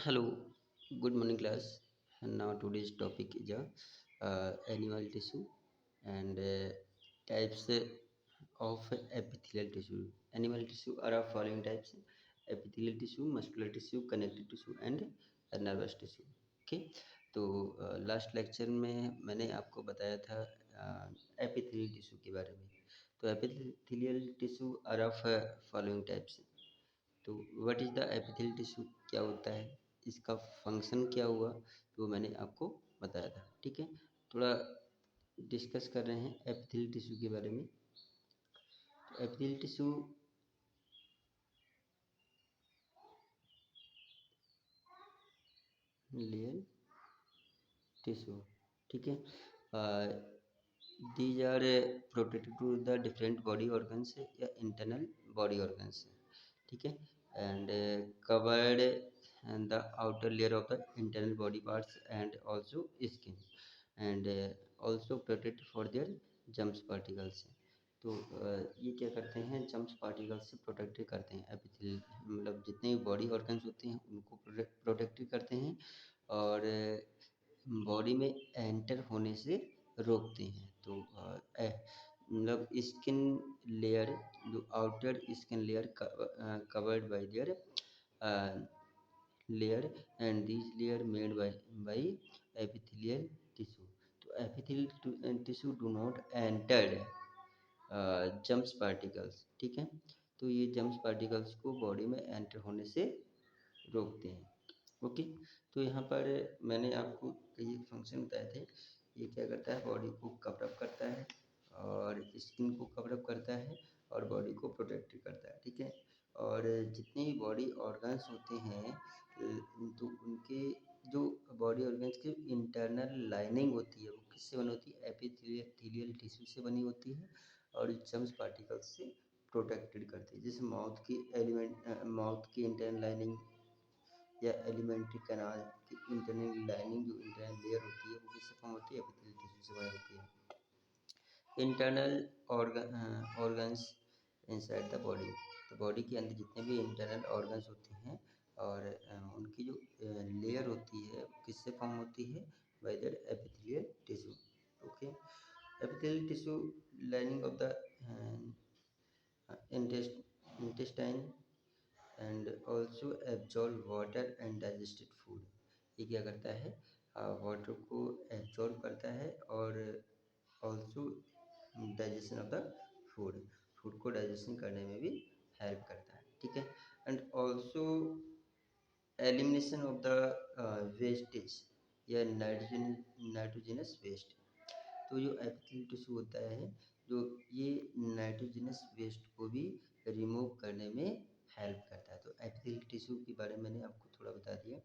Hello, good morning class. And now today's topic is animal tissue and types of epithelial tissue. Animal tissue are of following types: epithelial tissue, muscular tissue, connective tissue, and nervous tissue. Okay, तो last lecture में मैंने आपको बताया था epithelial tissue के बारे में. तो epithelial tissue are of following types. तो what is the epithelial tissue, क्या होता है, इसका फंक्शन क्या हुआ, तो मैंने आपको बताया था. ठीक है, थोड़ा डिस्कस कर रहे हैं एपिथेलियल टिश्यू के बारे में. तो एपिथेलियल टिश्यू लेयर टिश्यू, ठीक है. These are protected to the different body organs या इंटरनल बॉडी ऑर्गन्स. ठीक है, and covered and the outer layer of the internal body parts and also skin and also protected for their germs particles. तो ये क्या करते हैं, germs particles से protect करते हैं एपिथेलियल, मतलब जितने भी बॉडी ऑर्गन्स होते हैं उनको प्रोटेक्ट करते हैं और बॉडी में एंटर होने से रोकते हैं. तो मतलब स्किन लेयर, जो outer skin layer covered by there layer, and these layer made by epithelial tissue. तो epithelial tissue do not enter germs particles. ठीक है, तो ये जम्स पार्टिकल्स को बॉडी में एंटर होने से रोकते हैं. ओके, तो यहाँ पर मैंने आपको कई फंक्शन बताए थे. ये क्या करता है, बॉडी को कवरअप करता है और स्किन को कवरअप करता है और बॉडी को प्रोटेक्ट करता है. ठीक है, और जितने भी बॉडी ऑर्गन्स होते हैं तो उनके जो बॉडी ऑर्गन्स की इंटरनल लाइनिंग होती है वो किससे बनी होती है, एपिथेलियल टिश्यू से बनी होती है और जम्स पार्टिकल्स से प्रोटेक्टेड करती है. जैसे माउथ की इंटरनल लाइनिंग या एलिमेंट्री कैनाल की इंटरनल लाइनिंग, जो इंटरनल लेयर होती है वो किससे फॉर्म होती है, एपिथेलियल टिश्यू से बनी होती है. Internal organs inside the body, तो बॉडी के अंदर जितने भी इंटरनल ऑर्गन्स होते हैं और उनकी जो लेयर होती है किससे फॉर्म होती है, by the epithelial tissue. Okay, epithelial tissue lining of the intestine and also absorb water and digested food. ये क्या करता है, वाटर को एब्जॉर्ब करता है और also digestion of the food, food को डाइजेशन करने में भी हेल्प करता है. ठीक है, and also elimination of the wastage या नाइट्रोजनस वेस्ट. तो जो एपिथेलियल टिश्यू होता है, जो ये नाइट्रोजनस वेस्ट को भी रिमूव करने में हेल्प करता है. तो एपिथेलियल टिश्यू के बारे में मैंने आपको थोड़ा बता दिया.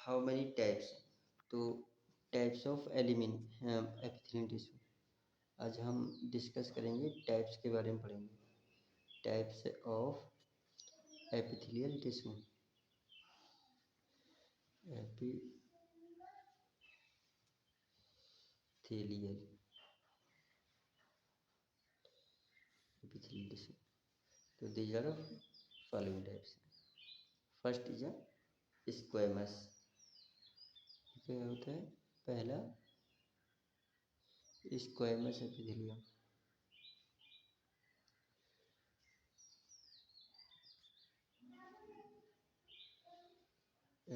हाउ मेनी टाइप्स, तो टाइप्स ऑफ एपिथेलियल टिश्यू आज हम डिस्कस करेंगे, टाइप्स के बारे में पढ़ेंगे. Types of epithelial tissue. Epithelial tissue, तो these are of following types. First is a squamous. क्या होता है, पहला squamous epithelium.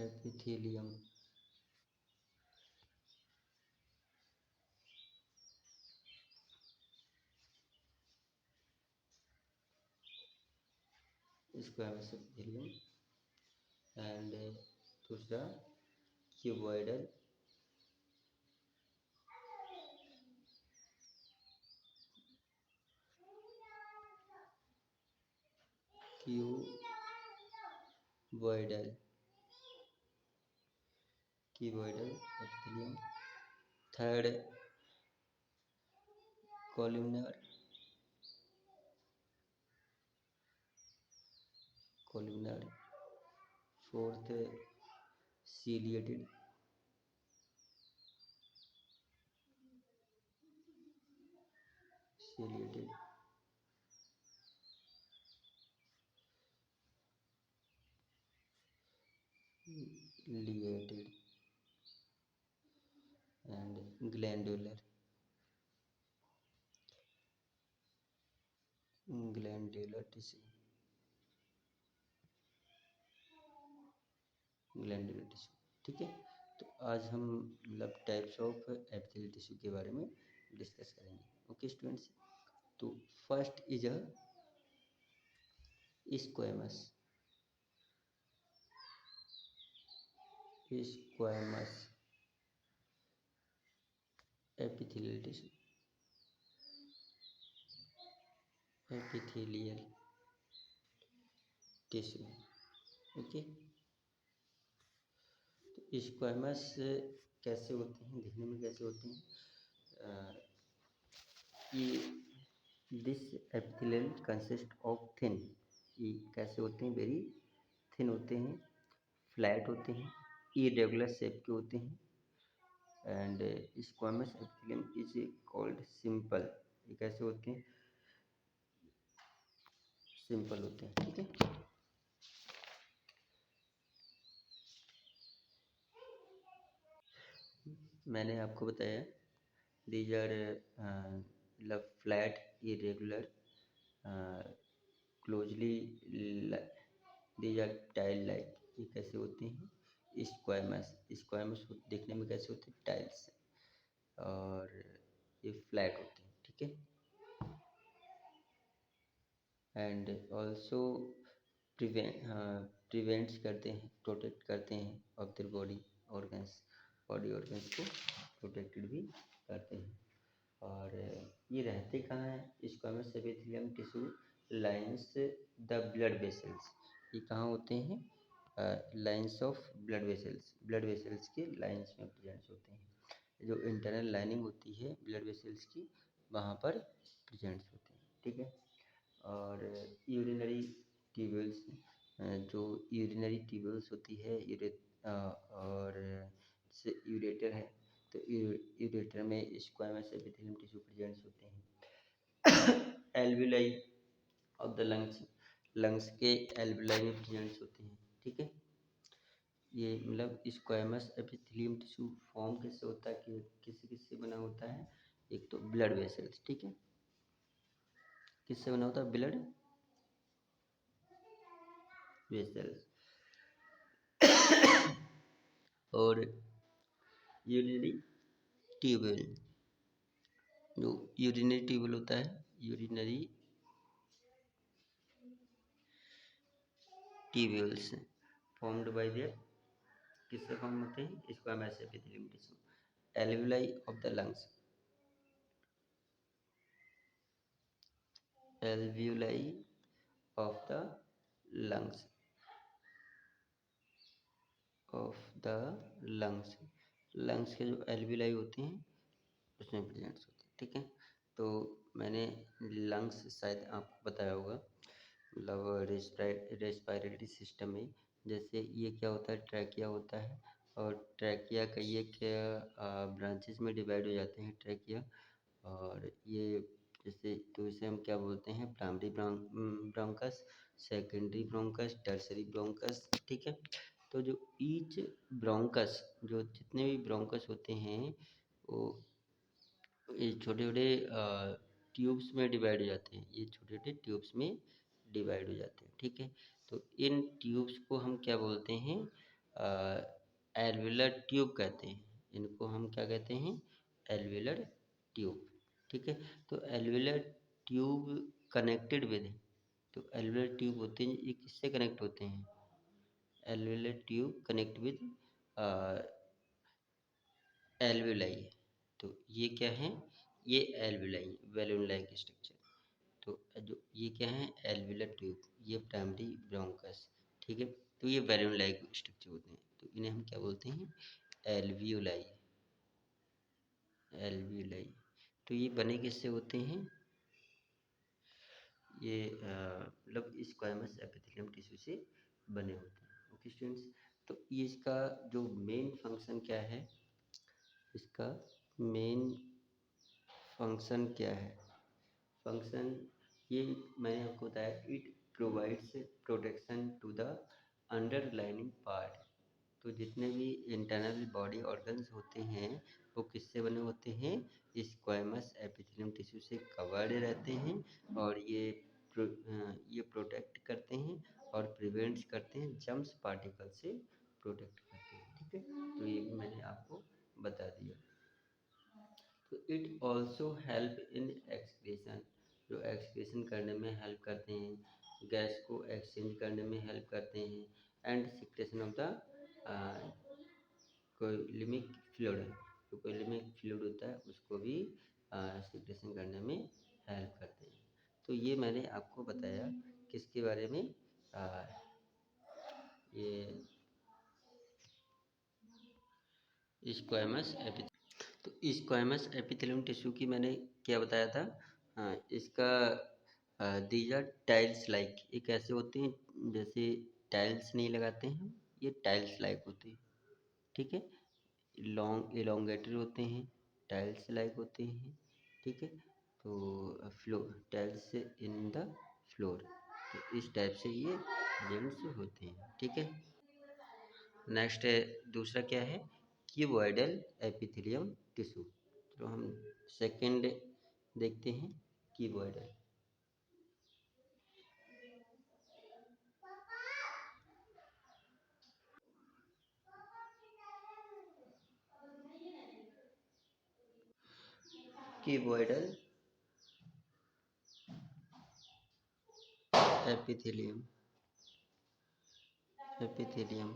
Epithelium squamous epithelium. And दूसरा cuboidal. Cuboidal cuboidal epithelium. Third columnar. Columnar. Fourth ciliated. Ciliated. ciliated and glandular tissue, glandular tissue. ठीक है, तो आज हम मतलब टाइप्स ऑफ एपिथेलियल टिश्यू के बारे में डिस्कस करेंगे। ओके स्टूडेंट्स, तो first is a squamous. Squamous epithelial tissue, epithelial tissue. Okay, तो स्क्वैमस कैसे होते हैं, दिखने में कैसे होते हैं? ये this epithelial consist of thin, ये कैसे होते हैं? वेरी थिन होते हैं, फ्लैट होते हैं, इरेगुलर शेप के होते हैं। And squamous epithelium is called simple, ये कैसे होते हैं? सिंपल होते हैं। ठीक है, मैंने आपको बताया दीज आर मतलब flat, irregular, closely, these are tile like. ये कैसे होते हैं? स्क्वैमस। स्क्वैमस देखने में कैसे होते हैं? टाइल्स, और ये फ्लैट होते हैं। ठीक है, एंड ऑल्सो प्रिवेंट्स करते हैं, प्रोटेक्ट करते हैं of their body organs, body organs को प्रोटेक्टेड भी करते हैं। और ये रहते कहाँ हैं? Squamous epithelium tissue lines the blood vessels. ये कहाँ होते हैं? Lines of blood vessels, blood vessels के लाइंस में प्रेजेंट होते हैं। जो इंटरनल लाइनिंग होती है ब्लड वेसल्स की, वहाँ पर प्रेजेंट होते हैं। ठीक है, और यूरिनरी ट्यूबल्स, जो यूरिनरी ट्यूबल्स होती है, और जैसे यूरेटर है, तो यूरेटर में स्क्वैमस एपिथेलियम टिश्यू प्रेजेंट होते हैं। Alveoli of the lungs, lungs के एल्विलाई में प्रेजेंट होते हैं। ठीक है, ये मतलब स्क्वैमस एपिथेलियम टिश्यू फॉर्म कैसे होता है, कि किससे किससे बना होता है? एक तो ब्लड वेसल्स, ठीक है, किससे बना होता है? ब्लड वेसल्स, और यूरिनरी ट्यूबल, जो यूरिनरी ट्यूबल होता है, urinary tubules formed by there, किससे फॉर्म होते हैं? Squamous epithelium tissue. Alveoli of the lungs, alveoli of the lungs, of the lungs, lungs के जो एल्विलाई होते हैं उसमें प्रेजेंट होते हैं। ठीक है, तो मैंने लंग्स शायद आपको बताया होगा, मतलब रेस्पिरेटरी सिस्टम में, जैसे ये क्या होता है? ट्रैकिया होता है, और ट्रैकिया का ये क्या ब्रांचेस में डिवाइड हो जाते हैं ट्रैकिया, और ये जैसे, तो इसे हम क्या बोलते हैं? Primary bronchus, secondary bronchus, tertiary bronchus. ठीक है, तो जो ईच ब्रोंकस, जो जितने भी ब्रोंकस होते हैं, वो ये छोटे छोटे ट्यूब्स में डिवाइड हो जाते हैं, ये छोटे छोटे ट्यूब्स में डिवाइड हो जाते हैं। ठीक है, तो इन ट्यूब्स को हम क्या बोलते हैं? एल्विलर ट्यूब कहते हैं, इनको हम क्या कहते हैं? Alveolar tube. ठीक है, तो एल्विलर ट्यूब कनेक्टेड विद, तो एल्विलर ट्यूब होते हैं, ये किससे कनेक्ट होते हैं? Alveolar tube connect with alveoli, तो ये क्या है? ये एल्विलाई, बैलून लाइक स्ट्रक्चर। तो जो ये क्या है? एल्विलर ट्यूब, ये प्राइमरी ब्रोंकस। ठीक है, तो ये बैलून लाइक स्ट्रक्चर होते हैं, तो इन्हें हम क्या बोलते हैं? Alveoli, alveoli. तो ये बने किससे होते हैं? ये मतलब स्क्वैमस एपिथेलियम टिश्यू से बने होते हैं। ओके स्टूडेंट्स, तो ये इसका जो मेन फंक्शन क्या है? इसका मेन फंक्शन क्या है? फंक्शन, ये मैंने आपको बताया, it provides protection to the underlining part, तो जितने भी इंटरनल बॉडी ऑर्गन्स होते हैं वो किससे बने होते हैं? स्क्वैमस एपिथेलियम टिश्यू से कवर्ड रहते हैं, और ये प्रोटेक्ट करते हैं और प्रिवेंट्स करते हैं, जम्स पार्टिकल से प्रोटेक्ट करते हैं। ठीक है, तो ये भी मैंने आपको बता दिया। तो it also help in excretion, जो एक्सक्रीशन करने में हेल्प करते हैं, गैस को एक्सचेंज करने में हेल्प करते हैं, and secretion of the coelomic fluid, जो कोलिमिक फ्लूइड होता है उसको भी सिक्रेशन करने में हेल्प करते हैं। तो ये मैंने आपको बताया किसके बारे में, ये स्क्वैमस एपिथेलियम। तो स्क्वैमस एपिथेलियम टिश्यू की मैंने क्या बताया था? हाँ, इसका दीज आर टाइल्स लाइक, ये कैसे होते हैं? जैसे टाइल्स नहीं लगाते हैं, ये टाइल्स लाइक होते हैं। ठीक है, लॉन्ग एलोंगेटेड होते हैं, टाइल्स लाइक होते हैं। ठीक है, तो floor tiles in the floor, तो इस टाइप से ये जेंट्स होते हैं। ठीक है, नेक्स्ट है दूसरा क्या है? Cuboidal epithelium tissue. तो हम सेकंड देखते हैं, क्यूबॉइडल। क्यूबॉइडल एपिथेलियम एपिथेलियम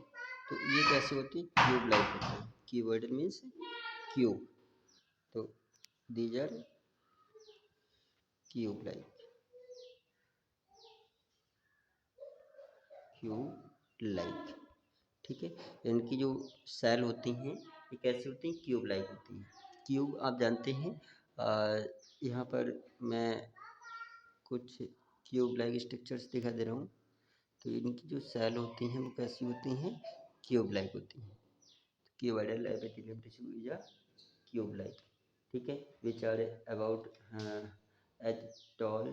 तो ये कैसे होती है? क्यूब लाइक होता है। क्यूबॉइडल मीन्स क्यूब, तो these are cube like, cube like. ठीक है, इनकी जो सेल होती हैं ये कैसी होती हैं? क्यूब लाइक होती हैं। क्यूब आप जानते हैं, यहाँ पर मैं कुछ क्यूब लाइक स्ट्रक्चर्स दिखा दे रहा हूँ। तो इनकी जो सेल होती हैं वो कैसी होती हैं? क्यूब लाइक होती हैं। Cuboidal epithelium tissue is a cube like. ठीक है, which are about as tall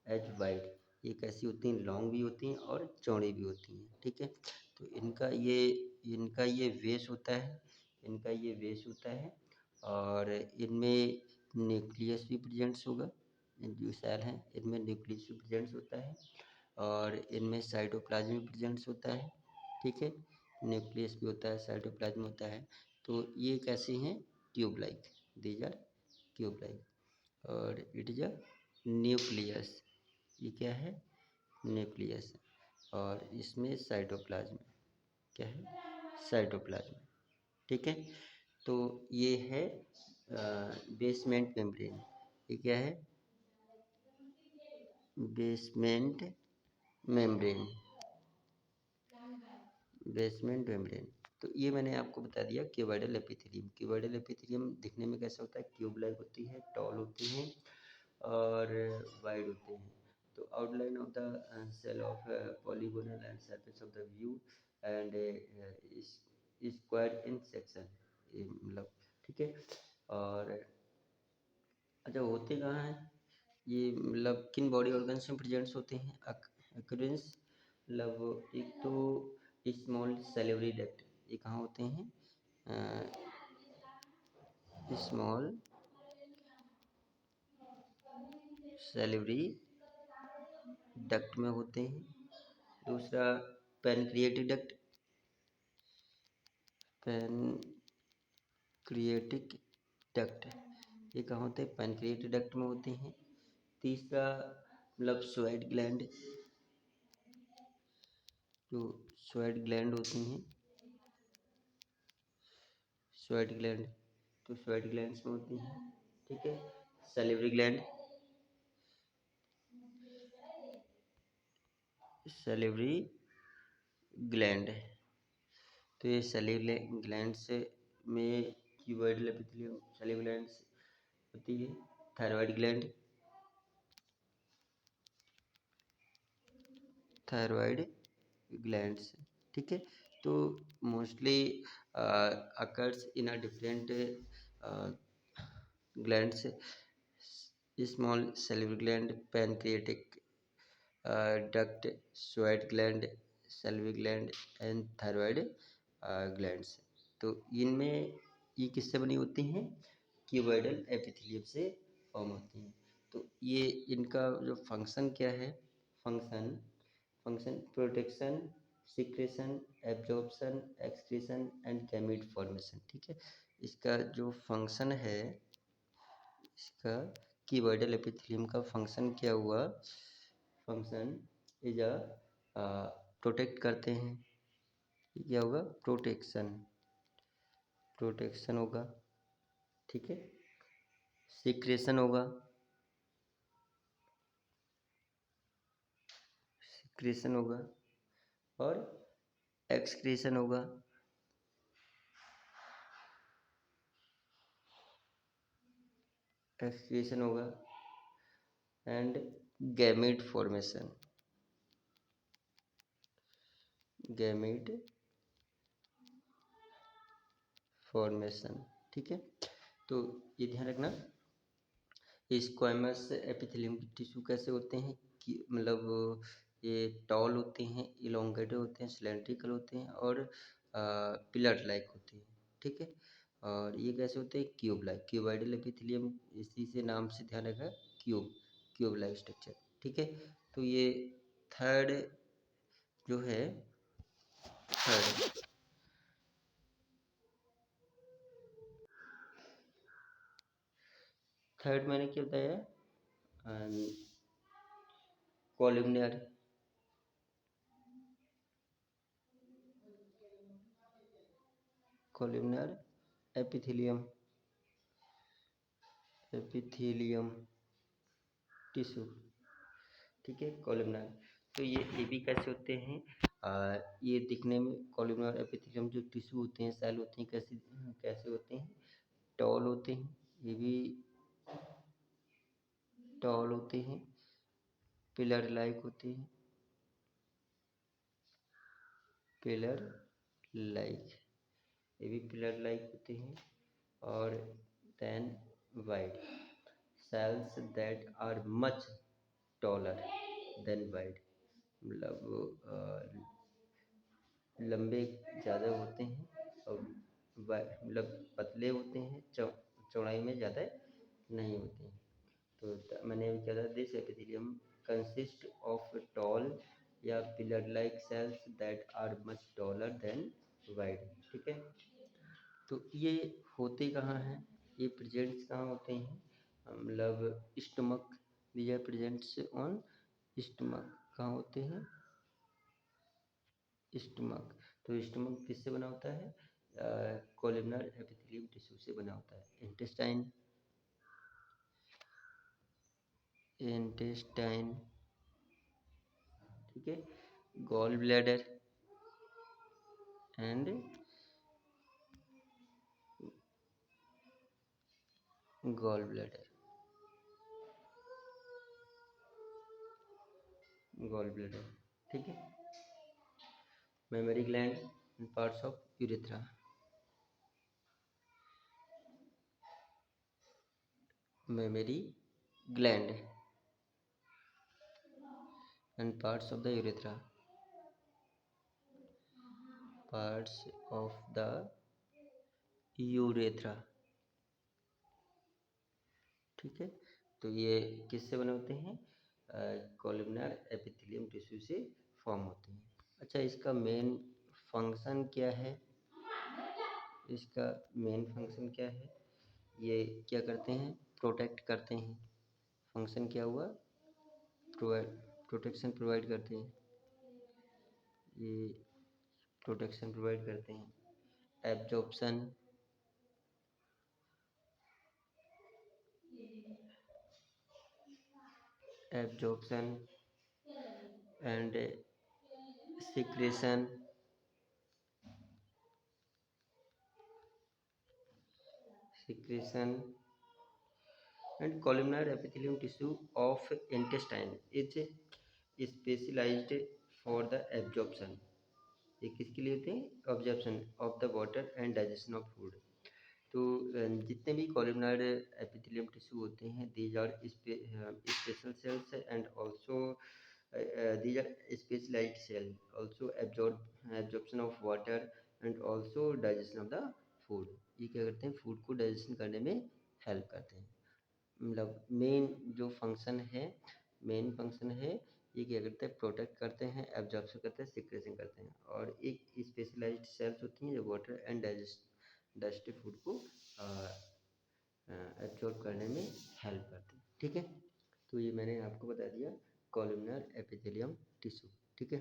as wide, ये कैसी होती हैं? लॉन्ग भी होती हैं और चौड़ी भी होती हैं। ठीक है, तो इनका ये वेस होता है, इनका ये वेस होता है, और इनमें न्यूक्लियस भी प्रेजेंट्स होगा। जो सेल हैं इनमें न्यूक्लियस भी प्रेजेंट्स होता है, और इनमें साइटोप्लाज्म भी प्रेजेंट्स होता है। ठीक है, न्यूक्लियस भी होता है, साइटोप्लाज्म होता है। तो ये कैसे हैं? Tube like, these are tube like. और इट इज अ न्यूक्लियस, ये क्या है? न्यूक्लियस। और इसमें साइटोप्लाज्म, क्या है? साइटोप्लाज्म। ठीक है, तो ये है बेसमेंट मेम्ब्रेन। ये क्या है? Basement membrane, basement membrane. तो ये मैंने आपको बता दिया क्यूबॉइडल एपिथेलियम। क्यूबॉइडल एपिथेलियम दिखने में कैसा होता है? क्यूब लाइक होती है, टॉल होती हैं और वाइड होते हैं। तो outline of the cell of polygonal and surface of the view and square in section, ये मतलब। ठीक है, और अच्छा होते कहाँ हैं ये, मतलब किन बॉडी ऑर्गन्स में प्रेजेंट्स होते हैं? अक्रेंस, मतलब एक तो स्मॉल सेलिवरी डक्ट, ये कहाँ होते हैं? स्मॉल सेलिवरी डक्ट में होते हैं। दूसरा पैनक्रिएटिक डक्ट, पैनक्रिएटिक डक्ट, ये कहाँ होते हैं? पैनक्रिएटिक डक्ट में होते हैं। तीसरा मतलब स्वेट ग्लैंड, जो स्वेट ग्लैंड होती हैं, स्वेट ग्लैंड, तो स्वेट ग्लैंड्स में होती हैं। ठीक है, सैलिवरी ग्लैंड, सैलिवरी ग्लैंड, तो ये सैलिवरी ग्लैंड्स में क्यूबॉइडल एपिथेलियम सैलिवरी ग्लैंड्स होती है। Thyroid gland, thyroid glands. ठीक है, तो mostly occurs in a different glands, small salivary gland, pancreatic duct, sweat gland, salivary gland, and thyroid glands. तो इनमें ये किससे बनी होती हैं? क्यूबॉइडल एपिथेलियम से फॉर्म होती हैं। तो ये इनका जो फंक्शन क्या है? Function function protection, secretion, absorption, excretion and gamete formation. ठीक है, इसका जो फंक्शन है, इसका क्यूबॉइडल एपिथेलियम का फंक्शन क्या हुआ? फंक्शन इज प्रोटेक्ट करते हैं। क्या होगा? प्रोटेक्शन, प्रोटेक्शन होगा। ठीक है, सिक्रेशन होगा, सिक्रेशन होगा, और एक्सक्रीशन होगा। एक्सक्रीशन होगा and gamete formation, gamete formation. ठीक है, तो ये ध्यान रखना। स्क्वैमस एपिथेलियम टिश्यू कैसे होते हैं कि मतलब ये टॉल होते हैं, इलोंगेटेड होते हैं, सिलेंड्रिकल होते हैं और पिलर लाइक होते हैं। ठीक है, और ये कैसे होते हैं? क्यूब लाइक, क्यूबॉइडल एपिथेलियम, इसी से नाम से ध्यान रखा, क्यूब, क्यूब लाइक स्ट्रक्चर। ठीक है, तो ये थर्ड जो है, थर्ड थर्ड मैंने क्या बताया? Columnar, columnar epithelium, epithelium tissue. ठीक है, कॉलमनर। तो ये भी कैसे होते हैं? ये दिखने में कॉलमनर एपिथेलियम जो टिश्यू होते हैं, सेल होते हैं, कैसे कैसे होते हैं? टॉल होते हैं, ये भी टॉल होते हैं, पिलर लाइक होते हैं, पिलर लाइक, ये भी पिलर लाइक होते हैं, और then wide, cells that are much taller than wide, मतलब लंबे ज़्यादा होते हैं और मतलब पतले होते हैं, चौड़ाई में ज़्यादा नहीं होते हैं। तो मैंने अभी क्या था? This epithelium consist of tall या pillar like cells that are much taller than wide. ठीक है, तो ये होते कहाँ हैं? ये प्रेजेंट्स कहाँ होते हैं? मतलब stomach, these are presents on stomach. कहाँ होते हैं? स्टमक। तो स्टमक किससे बना होता है? कोलिनर एपिथेलियम टिश्यू से बना होता है। इंटेस्टाइन, इंटेस्टाइन, ठीक है, gall bladder and gall bladder, gall bladder. ठीक है, memory gland and parts of urethra, memory gland and parts of the urethra, parts of the urethra। ठीक है, तो ये किससे बने होते हैं? कॉलमनर एपिथेलियम टिश्यू से फॉर्म होते हैं। अच्छा, इसका मेन फंक्शन क्या है? इसका मेन फंक्शन क्या है? ये क्या करते हैं? प्रोटेक्ट करते हैं। फंक्शन क्या हुआ? प्रोवाइड, प्रोटेक्शन प्रोवाइड करते हैं, ये प्रोटेक्शन प्रोवाइड करते हैं। Absorption, absorption and secretion, secretion and columnar epithelium tissue of intestine is specialized for the absorption। ये किसके लिए होते हैं? Absorption of the water and digestion of food. तो जितने भी कॉलमनर एपिथेलियम टिश्यू होते हैं, these are special cells and also these are specialized cell also absorption of water and also digestion of the food. ये क्या करते हैं, food को डाइजेशन करने में हेल्प करते हैं। मतलब मेन फंक्शन है, ये क्या करते हैं, प्रोटेक्ट करते हैं, एब्जॉर्प्शन करते हैं, सिक्रेशन करते हैं। और एक स्पेशलाइज्ड सेल्स होती हैं जो वाटर एंड डाइजेस्टिव फूड को एब्जॉर्ब करने में हेल्प करते हैं। ठीक है, तो ये मैंने आपको बता दिया कॉलमनार एपिथेलियम टिश्यू। ठीक है,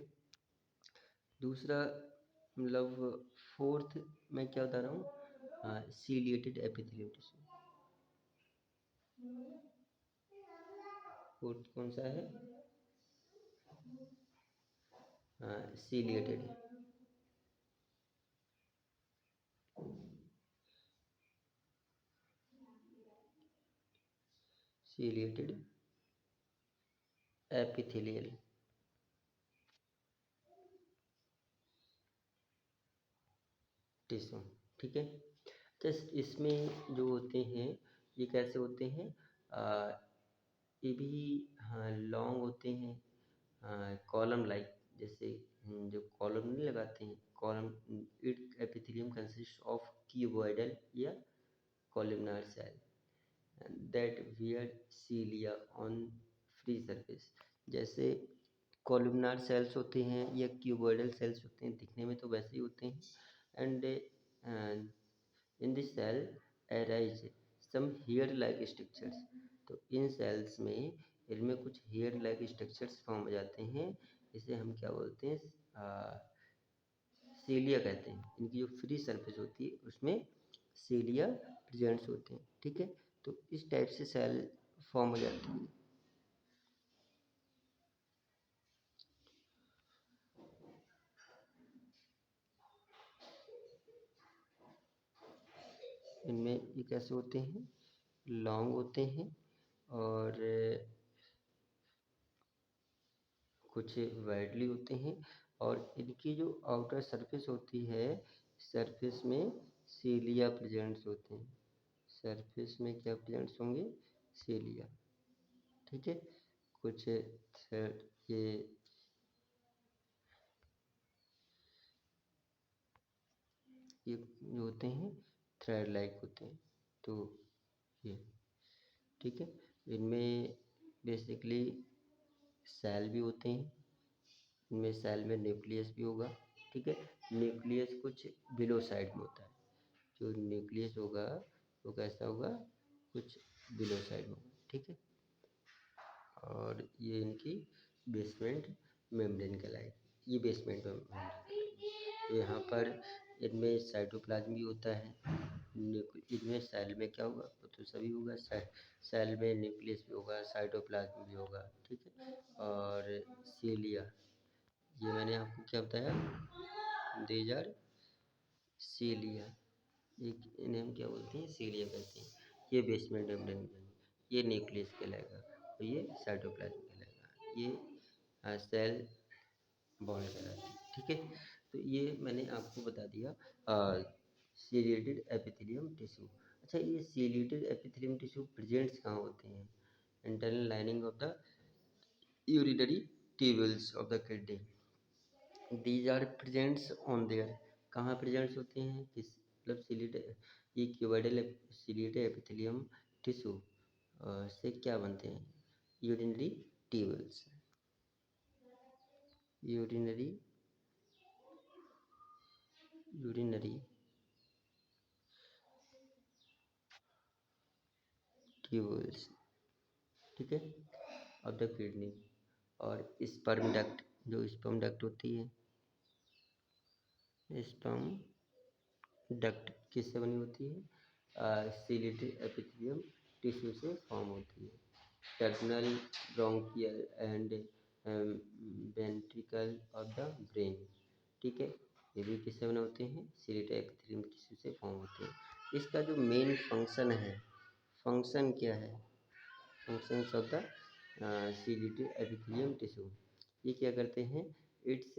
दूसरा मतलब फोर्थ मैं क्या बता रहा हूँ, सीलिएटेड एपिथेलियम टिश्यू। फोर्थ कौन सा है, सीलिएटेड सीलिएटेड एपिथेलियल टिश्यू। ठीक है, जस्ट इसमें जो होते हैं ये कैसे होते हैं, ये भी हाँ लॉन्ग होते हैं, कॉलम लाइक, जैसे जो कॉलम नहीं लगाते हैं column. It epithelium consist of cuboidal या columnar cell that wear cilia on free surface. जैसे कॉलमनार सेल्स होते हैं या क्यूबॉइडल सेल्स होते हैं, दिखने में तो वैसे ही होते हैं। And in this cell arise some hair like structures. तो इन सेल्स में इनमें कुछ हेयर लाइक स्ट्रक्चर्स फॉर्म हो जाते हैं। इसे हम क्या बोलते हैं, सीलिया कहते हैं। इनकी जो फ्री सरफेस होती है उसमें सीलिया प्रेजेंट्स होते हैं। ठीक है, तो इस टाइप से सेल फॉर्म हो जाती है। इनमें ये कैसे होते हैं, लॉन्ग होते हैं और कुछ वाइडली होते हैं। और इनकी जो आउटर सरफेस होती है, सरफेस में सीलिया प्रेजेंट्स होते हैं। सरफेस में क्या प्रेजेंट्स होंगे, सीलिया। ठीक है, कुछ थ्रेड ये जो होते हैं थ्रेड लाइक होते हैं। तो ये ठीक है, इनमें बेसिकली सेल भी होते हैं। इनमें सेल में न्यूक्लियस भी होगा। ठीक है, न्यूक्लियस कुछ बिलो साइड में होता है। जो न्यूक्लियस होगा वो कैसा होगा, कुछ बिलो साइड में होगा। ठीक है, और ये इनकी बेसमेंट मेम्ब्रेन कहलाएगी। ये बेसमेंट मेम्ब्रेन कहलाएगी। तो यहाँ पर इनमें साइटोप्लाज्म भी होता है। इनमें सेल में क्या होगा, वो तो सभी होगा, सेल में न्यूक्लियस भी होगा, साइटोप्लाज्म भी होगा। ठीक है, और सीलिया, ये मैंने आपको क्या बताया, दीज आर सीलिया। एक इन्हें हम क्या बोलते हैं, सीलिया कहते हैं। ये बेसमेंट मेम्ब्रेन, ये न्यूक्लियस कहलाएगा और ये साइटोप्लाज्म कहलाएगा। ये सेल बॉल कहलाती है। ठीक है, तो ये मैंने आपको बता दिया सीलिएटेड एपिथेलियम टिश्यू। अच्छा, ये सीलिएटेड एपिथेलियम टिश्यू प्रेजेंट्स कहाँ होते हैं, internal lining of the urinary tubules of the kidney. These are presents on there, कहाँ प्रेजेंट्स होते हैं, किस मतलब सीलिएटेड, ये क्यूबॉइडल सीलिएटेड एपिथेलियम टिश्यू से क्या बनते हैं, urinary tubules, urinary urinary tubules. ठीक है, ऑफ द किडनी। और स्पर्म डक्ट, जो स्पर्म डक्ट होती है, स्पर्म डक्ट किससे बनी होती है, सीलिएटेड एपिथेलियम टिश्यू से फॉर्म होती है। Terminal bronchial and ventricle of the brain. ठीक है, ये भी किससे बने होते हैं, सीलिएटेड एपिथेलियम टिश्यू से फॉर्म होते हैं। इसका जो मेन फंक्शन है, फंक्शन क्या है, functions of the ciliated epithelium tissue, ये क्या करते हैं, it's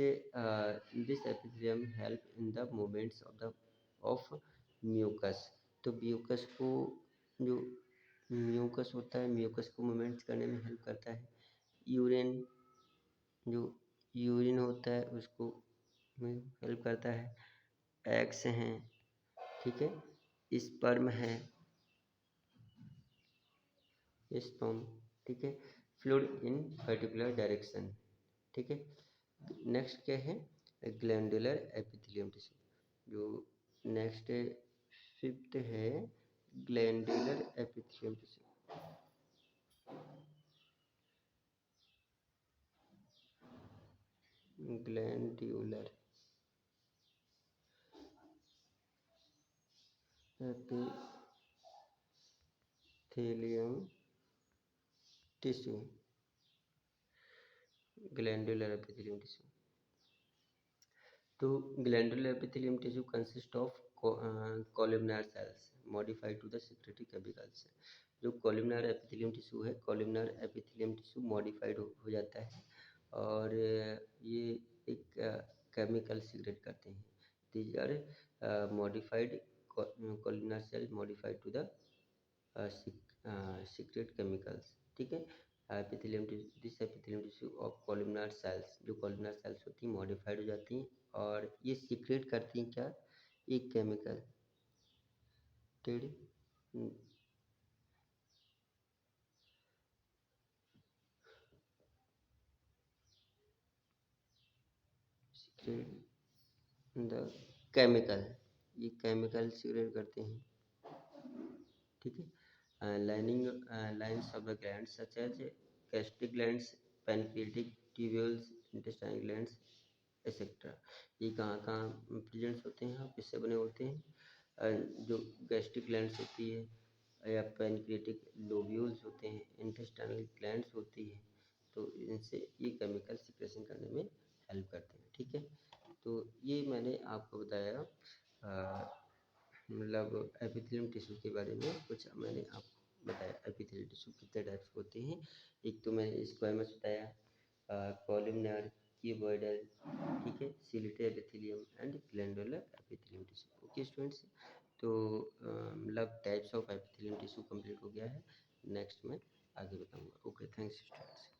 this epithelium help in the movements of mucus. तो म्यूकस को, जो म्यूकस होता है, म्यूकस को मूवमेंट्स करने में हेल्प करता है। यूरिन, जो यूरिन होता है उसको में हेल्प करता है। एग्स हैं, ठीक है, स्पर्म है, स्पर्म, ठीक है, फ्लूइड इन पर्टिकुलर डायरेक्शन, ठीक है। नेक्स्ट क्या है, ग्लैंडुलर एपिथेलियम टिश्यू। जो नेक्स्ट है, फिफ्थ है glandular epithelium tissue. Glandular epithelium tissue, glandular epithelium tissue. तो glandular epithelium tissue consist of columnar cells modified to the secretory chemicals. जो columnar epithelium tissue है, कॉलमनार एपिथेलियम टिश्यू मॉडिफाइड हो जाता है और ये एक केमिकल सीक्रेट करते हैं। These are modified columnar cell modified to the secrete chemicals, ठीक है। Epithelium this epithelium tissue of columnar cells, जो कॉलमनार सेल्स होती हैं मॉडिफाइड हो जाती हैं और ये सीक्रेट करती हैं क्या, एक केमिकल टेड सीक्रेट द केमिकल, ये केमिकल सीक्रेट करते हैं, ठीक है। Lining lines of the glands such as gastric glands, pancreatic tubules, intestinal glands etcetera. ये कहाँ कहाँ प्रेजेंट्स होते हैं और किससे बने होते हैं, जो गैस्ट्रिक ग्लैंड्स होती है या पैनक्रिएटिक लोब्यूल्स होते हैं, इंटेस्टाइनल ग्लैंड्स होती है, तो इनसे ये केमिकल सिक्रेशन करने में हेल्प करते हैं, ठीक है। तो ये मैंने आपको बताया मतलब एपिथेलियम टिश्यू के बारे में कुछ मैंने आपको बताया। एपिथेलियम टिश्यू कितने टाइप्स के होते हैं, एक तो मैंने स्क्वायमस बताया, कॉलमनार, क्यूबॉइडल, ठीक है, ciliated epithelium and glandular epithelium tissue. Okay students, तो मतलब types of epithelium tissue complete हो गया है। नेक्स्ट मैं आगे बताऊंगा। Okay, thanks students.